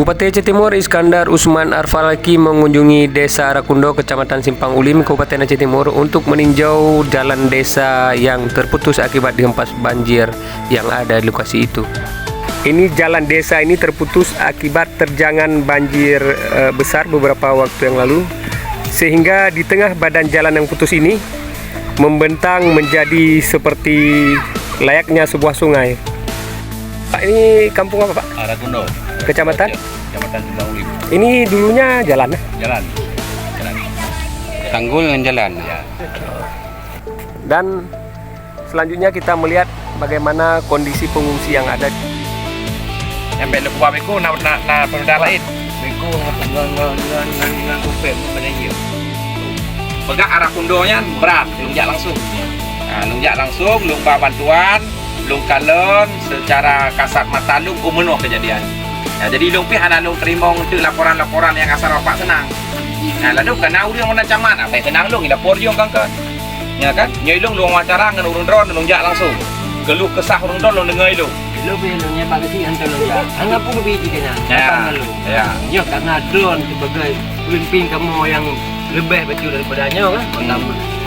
Bupati Aceh Timur Iskandar Usman Arfalaki mengunjungi Desa Arakundo, Kecamatan Simpang Ulim, Kabupaten Aceh Timur untuk meninjau jalan desa yang terputus akibat dihempas banjir yang ada di lokasi itu. Ini jalan desa ini terputus akibat terjangan banjir besar beberapa waktu yang lalu, sehingga di tengah badan jalan yang putus ini membentang menjadi seperti layaknya sebuah sungai. Pak, ini kampung apa, Pak? Arakundo. Kecamatan? Kecamatan Simpang Ulim. Ini dulunya jalan? Jalan. Tanggul dengan jalan. Ya. Dan selanjutnya kita melihat bagaimana kondisi pengungsi yang ada. Sampai lepas beku nak pemuda lain. Beku dengan kupet banyak hiu. Pegak Arakundonya berat, lunjak langsung. Nah, lunjak langsung, lumba bantuan, lung kalen secara kasat mata lung menuh kejadian. Nah, jadi lung pihak lung terima untuk laporan-laporan yang asal bapak senang. Nah, lalu kena urang mana camat, apa senang lung lapor jong kan. Ya kan? Nyai lung wawancara dengan urang drone lunjak langsung. Geluh kesah urang drone lung dengai lung. Lu bilangnya bagasi antar lu ya. Anggap pun biji kena. Ya. Ya. Ya karena drone sebagai pemimpin kamu yang lebih betul daripadanya kan.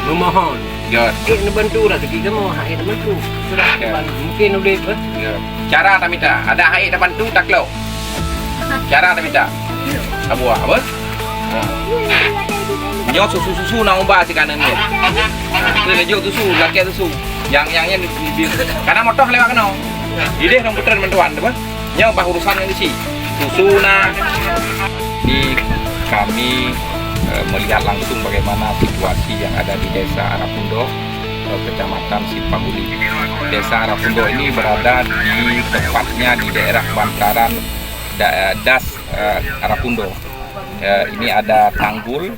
Memohon. Ya. Bantu lah kita mau hai bantu. Sudah mungkin boleh apa? Ya. Cara tak minta. Ada hai tak bantu tak lo. Cara tak minta. Abu apa? Nyok susu nak ubah si kanan ni. Kita lejuk susu, laki susu. Yang karena motor lewat kena. Ini yang putar bantuan, apa? Yang bah urusan yang isi. Susu nak. Di kami melihat langsung bagaimana situasi yang ada di Desa Arakundo, Kecamatan Simpang Ulim. Desa Arakundo ini berada di tepatnya di daerah bantaran Das Arakundo. Ini ada tanggul.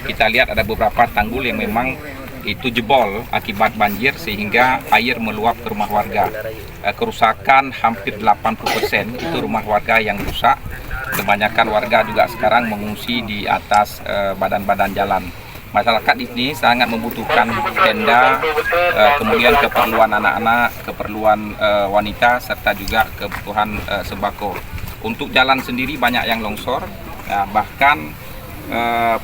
Kita lihat ada beberapa tanggul yang memang itu jebol akibat banjir sehingga air meluap ke rumah warga. Kerusakan hampir 80% itu rumah warga yang rusak. Kebanyakan warga juga sekarang mengungsi di atas badan-badan jalan. Masyarakat di sini sangat membutuhkan tenda, kemudian keperluan anak-anak, keperluan wanita, serta juga kebutuhan sembako. Untuk jalan sendiri banyak yang longsor, bahkan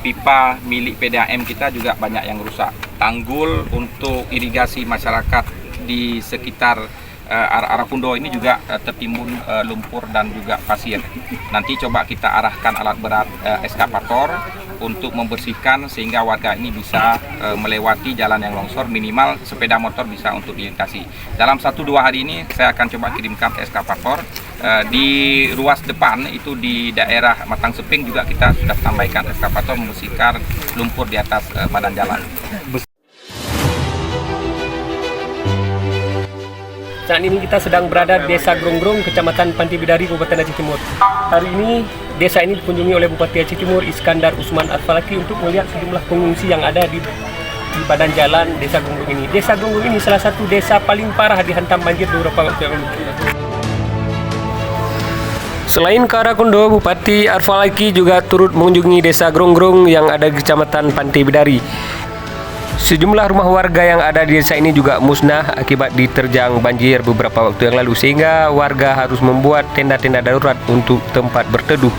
pipa milik PDAM kita juga banyak yang rusak. Tanggul untuk irigasi masyarakat di sekitar Arakundo ini juga tertimbun lumpur dan juga pasir. Nanti coba kita arahkan alat berat eskavator untuk membersihkan sehingga warga ini bisa melewati jalan yang longsor, minimal sepeda motor bisa untuk dilintasi. Dalam 1-2 hari ini saya akan coba kirimkan eskavator. Di ruas depan itu di daerah Matang Seping juga kita sudah tambahkan eskavator membersihkan lumpur di atas badan jalan. Saat ini kita sedang berada di Desa Grongrong, Kecamatan Pantai Bidari, Kabupaten Aceh Timur. Hari ini desa ini dikunjungi oleh Bupati Aceh Timur Iskandar Usman Arfalaki untuk melihat sejumlah pengungsi yang ada di badan jalan Desa Grongrong ini. Desa Grongrong ini salah satu desa paling parah dihantam banjir beberapa waktu yang lalu. Selain ke Arakundo, Bupati Arfalaki juga turut mengunjungi Desa Grongrong yang ada di Kecamatan Pantai Bidari. Sejumlah rumah warga yang ada di desa ini juga musnah akibat diterjang banjir beberapa waktu yang lalu, sehingga warga harus membuat tenda-tenda darurat untuk tempat berteduh.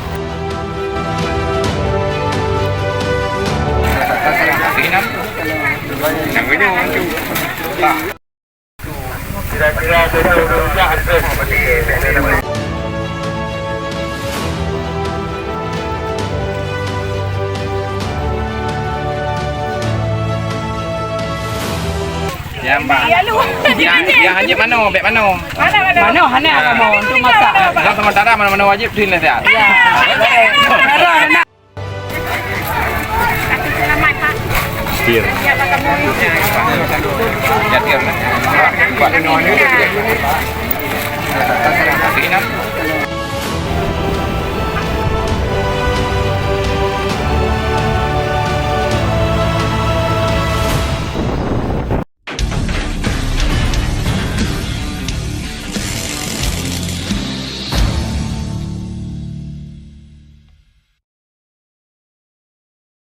Ya, Mbak. Dia hanya mana? Bek mana? Mana kamu untuk masak? Kalau sementara mana-mana wajib sini saya. Ya. Setir. Ya, setir. Buat minum ini.